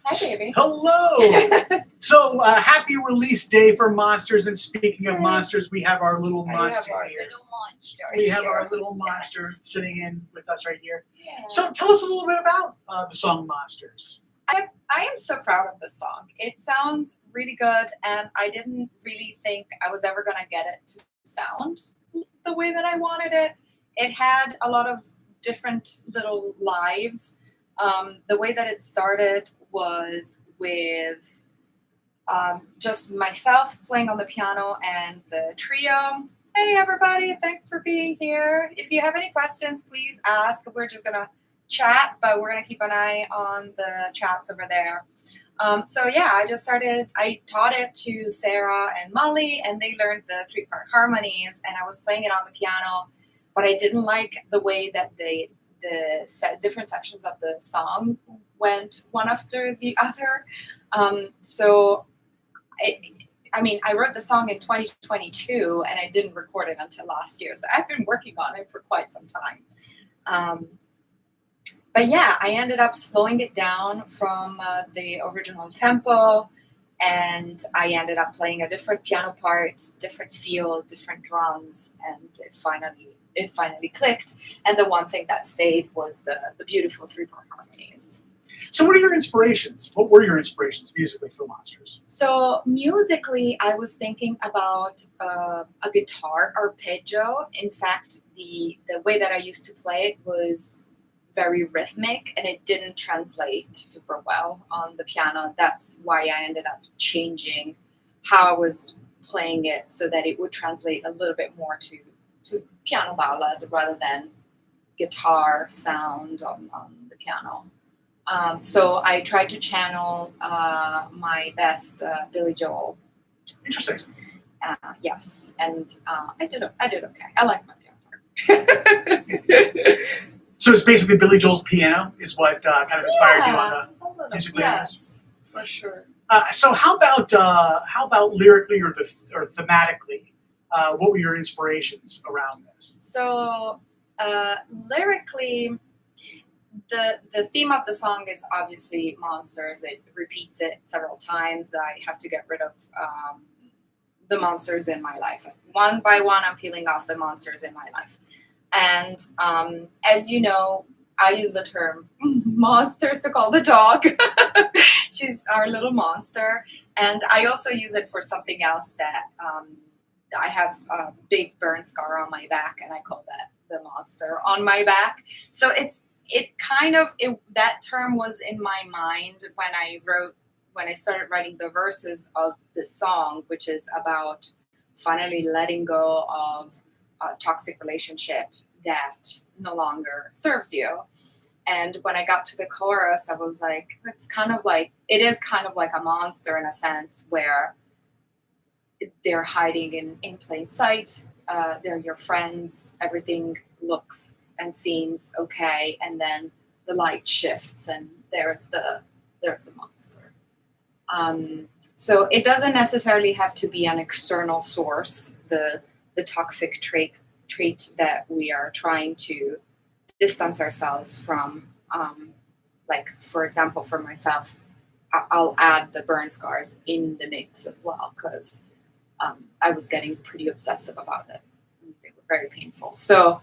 Hi, baby. Hello. So happy release day for Monsters. And speaking of monsters, we have our little monster here. We have our little monster sitting in with us right here. Yeah. So tell us a little bit about the song Monsters. I am so proud of this song. It sounds really good, and I didn't really think I was ever going to get it to sound the way that I wanted it. It had a lot of different little lives. The way that it started was with just myself playing on the piano and the trio. Hey, everybody, thanks for being here. If you have any questions, please ask. We're just going to chat, but we're going to keep an eye on the chats over there. I taught it to Sarah and Molly, and they learned the 3-part harmonies, and I was playing it on the piano, but I didn't like the way that different sections of the song went one after the other. I wrote the song in 2022, and I didn't record it until last year, so I've been working on it for quite some time. But yeah, I ended up slowing it down from the original tempo, and I ended up playing a different piano part, different feel, different drums, and it finally clicked. And the one thing that stayed was the beautiful 3-part harmonies. So what are your inspirations? What were your inspirations musically for Monsters? So musically, I was thinking about a guitar arpeggio. In fact, the way that I used to play it was very rhythmic, and it didn't translate super well on the piano. That's why I ended up changing how I was playing it so that it would translate a little bit more to piano ballad rather than guitar sound on the piano. So I tried to channel my best Billy Joel. Interesting. Yes, and I did okay. I like my piano part. So it's basically Billy Joel's piano is what kind of inspired you on the music. Yes, for sure. So how about lyrically or thematically? What were your inspirations around this? So lyrically, the theme of the song is obviously monsters. It repeats it several times. I have to get rid of the monsters in my life. One by one, I'm peeling off the monsters in my life. And as you know, I use the term monsters to call the dog. She's our little monster. And I also use it for something else that I have a big burn scar on my back, and I call that the monster on my back. So that term was in my mind when I started writing the verses of the song, which is about finally letting go of a toxic relationship that no longer serves you. And when I got to the chorus, I was like, it is kind of like a monster in a sense, where they're hiding in plain sight. They're your friends. Everything looks and seems okay, and then the light shifts, and there's the monster. So it doesn't necessarily have to be an external source. The toxic trait that we are trying to distance ourselves from. Like, for example, for myself, I'll add the burn scars in the mix as well, because I was getting pretty obsessive about it. They were very painful. So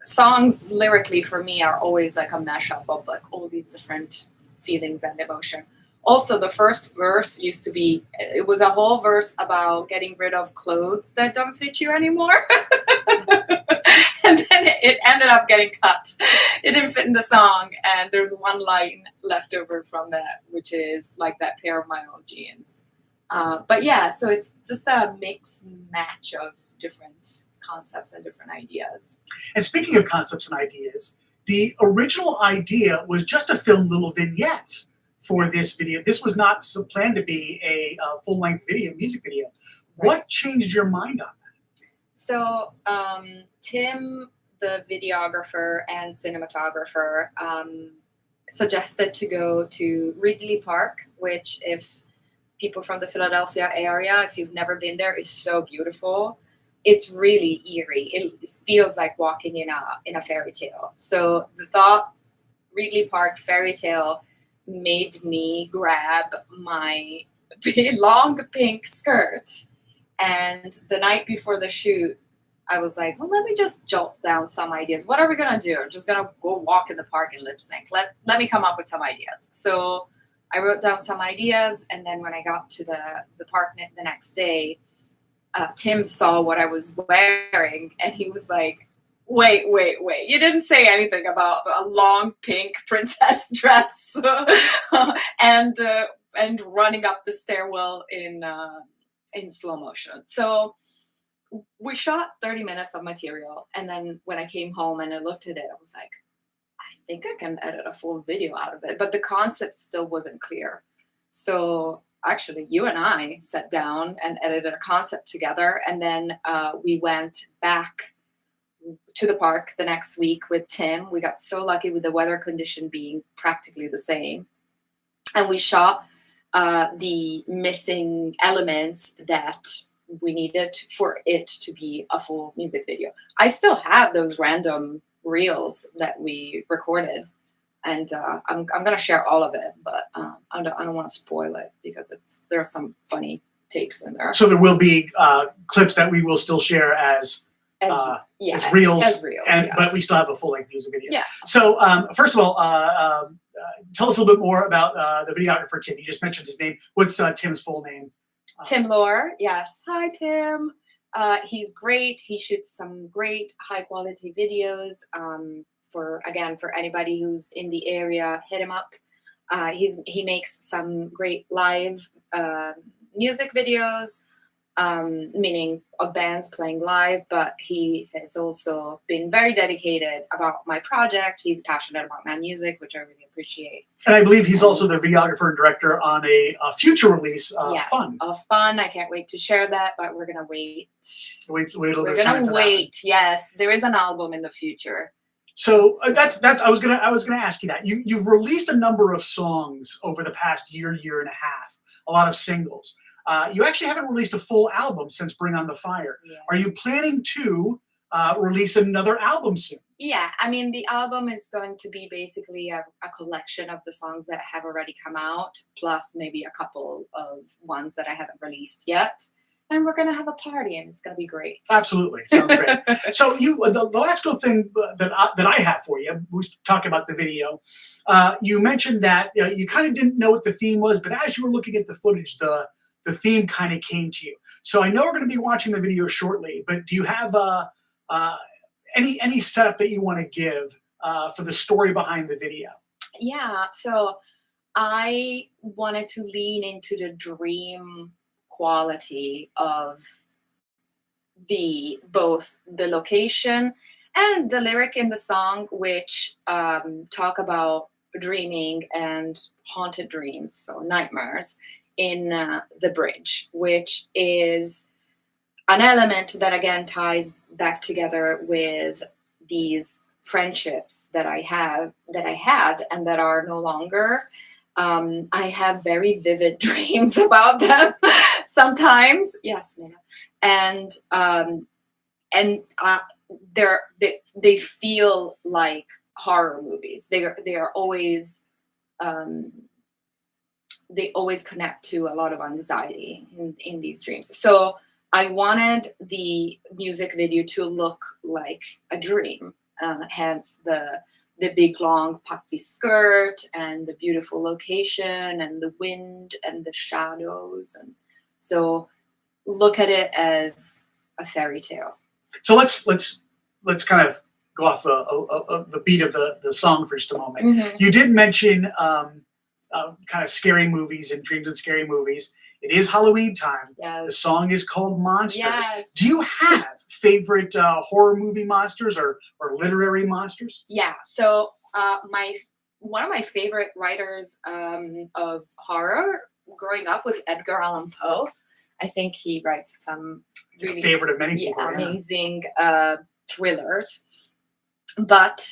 songs lyrically for me are always like a mashup of like all these different feelings and emotion. Also, the first verse it was a whole verse about getting rid of clothes that don't fit you anymore. And then it ended up getting cut. It didn't fit in the song, and there's one line left over from that, which is like that pair of my old jeans. But yeah, so it's just a mix match of different concepts and different ideas. And speaking of concepts and ideas, the original idea was just to film little vignettes for this video. This was not planned to be a full-length music video. Right. What changed your mind on that? So Tim, the videographer and cinematographer, suggested to go to Wrigley Park, which, if people from the Philadelphia area, if you've never been there, is so beautiful. It's really eerie. It feels like walking in a fairy tale. So the thought, Wrigley Park fairy tale, made me grab my long pink skirt. And the night before the shoot, I was like, well, let me just jot down some ideas. What are we gonna do? I'm just gonna go walk in the park and lip sync. Let me come up with some ideas. So I wrote down some ideas, and then when I got to the park the next day, Tim saw what I was wearing, and he was like, wait, you didn't say anything about a long pink princess dress and running up the stairwell in slow motion. So we shot 30 minutes of material, and then when I came home and I looked at it, I was like, I think I can edit a full video out of it, but the concept still wasn't clear. So actually, you and I sat down and edited a concept together, and then we went back to the park the next week with Tim. We got so lucky with the weather condition being practically the same, and we shot the missing elements that we needed for it to be a full music video. I still have those random reels that we recorded, and I'm gonna share all of it, but I don't want to spoil it because there are some funny takes in there. So there will be clips that we will still share as reels, and yes. But we still have a full length music video. Yeah. So first of all, tell us a little bit more about the videographer Tim. You just mentioned his name. What's Tim's full name? Tim Lohr. Yes. Hi, Tim. He's great. He shoots some great high quality videos. For anybody who's in the area, hit him up. He makes some great live music videos, meaning of bands playing live, but he has also been very dedicated about my project. He's passionate about my music, which I really appreciate. And I believe he's also the videographer and director on a future release, yes, Fun. Fun. I can't wait to share that, but we're gonna wait. Wait a little we're bit. Gonna wait. Yes, there is an album in the future. So that's I was gonna ask you that. You've released a number of songs over the past year and a half, a lot of singles. You actually haven't released a full album since Bring on the Fire. Yeah. Are you planning to release another album soon? Yeah, I mean, the album is going to be basically a collection of the songs that have already come out, plus maybe a couple of ones that I haven't released yet. And we're going to have a party, and it's going to be great. Absolutely. Sounds great. So the last good thing that I have for you, we talk about the video. You mentioned that you kind of didn't know what the theme was, but as you were looking at the footage, the theme kind of came to you. So I know we're going to be watching the video shortly, but do you have any setup that you want to give for the story behind the video? Yeah, so I wanted to lean into the dream quality of both the location and the lyric in the song, which talk about dreaming and haunted dreams, so nightmares, in the bridge, which is an element that again ties back together with these friendships that I had and that are no longer. I have very vivid dreams about them sometimes. Yes, Mina. And they feel like horror movies. They are always they always connect to a lot of anxiety in these dreams. So I wanted the music video to look like a dream, hence the big long puffy skirt and the beautiful location and the wind and the shadows. And so look at it as a fairy tale. So let's kind of go off the beat of the song for just a moment. Mm-hmm. You did mention kind of scary movies and dreams and scary movies. It is Halloween time. Yes. The song is called Monsters. Yes. Do you have favorite horror movie monsters or literary monsters? Yeah. So one of my favorite writers of horror growing up was Edgar Allan Poe. I think he writes some really favorite of many people, amazing thrillers. But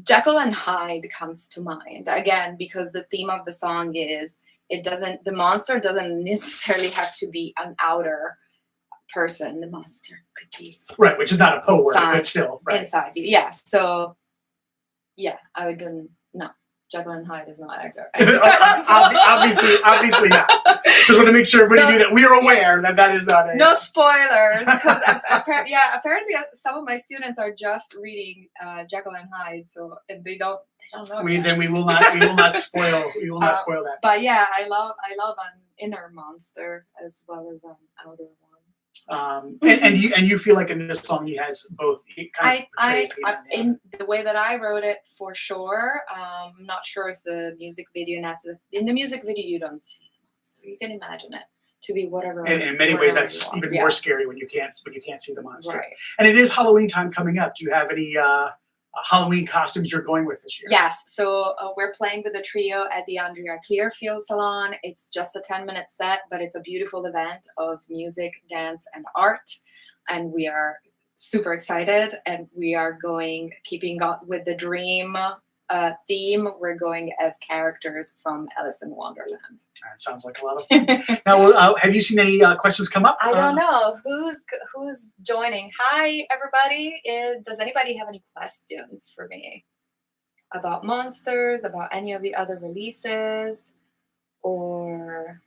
Jekyll and Hyde comes to mind again because the theme of the song is the monster doesn't necessarily have to be an outer person. The monster could be right, which is not a Poe word, but still right. Inside you. Yes. So yeah, I wouldn't know. Jekyll and Hyde is not actor. obviously not. Just want to make sure everybody knew that we are aware that that is not a. No spoilers, because apparently some of my students are just reading Jekyll and Hyde, so and they don't know. Then we will not spoil that. But yeah, I love an inner monster as well as an outer one. And you feel like in this song he has both. He kind of in the way that I wrote it, for sure. I'm not sure if the music video in the music video you don't see the monster. You can imagine it to be whatever. In many ways, that's even more scary when you can't see the monster. Right. And it is Halloween time coming up. Do you have any Halloween costumes you're going with this year? Yes. So we're playing with the trio at the Andrea Clearfield Salon. It's just a 10-minute set, but it's a beautiful event of music, dance, and art. And we are super excited. And we are keeping up with the dream theme. We're going as characters from Alice in Wonderland. That sounds like a lot of fun. Now, have you seen any questions come up? I don't know who's joining. Hi, everybody. Does anybody have any questions for me about Monsters, about any of the other releases, or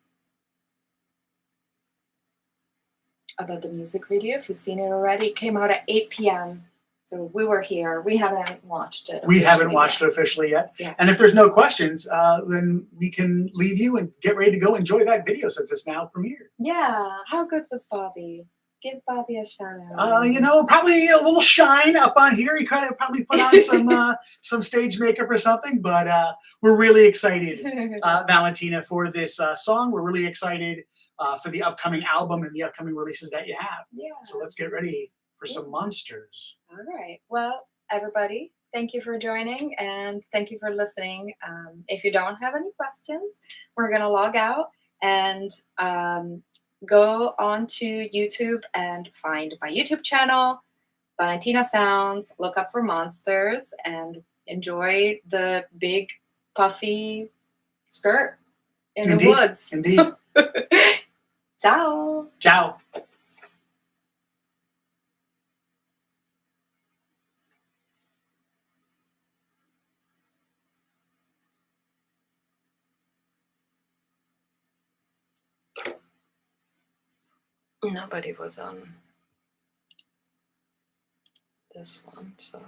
about the music video? If you've seen it already, it came out at 8 p.m. So we were here. We haven't watched it. We haven't watched it officially yet. Yeah. And if there's no questions, then we can leave you and get ready to go enjoy that video since it's now premiered. Yeah. How good was Bobby? Give Bobby a shout out. Probably a little shine up on here. He kind of probably put on some stage makeup or something. But we're really excited, Valentina, for this song. We're really excited for the upcoming album and the upcoming releases that you have. Yeah. So let's get ready for some monsters. All right. Well, everybody, thank you for joining and thank you for listening. If you don't have any questions, we're going to log out and go on to YouTube and find my YouTube channel, Valentina Sounds. Look up for Monsters and enjoy the big puffy skirt in the woods. Indeed. Ciao. Ciao. Nobody was on this one, so.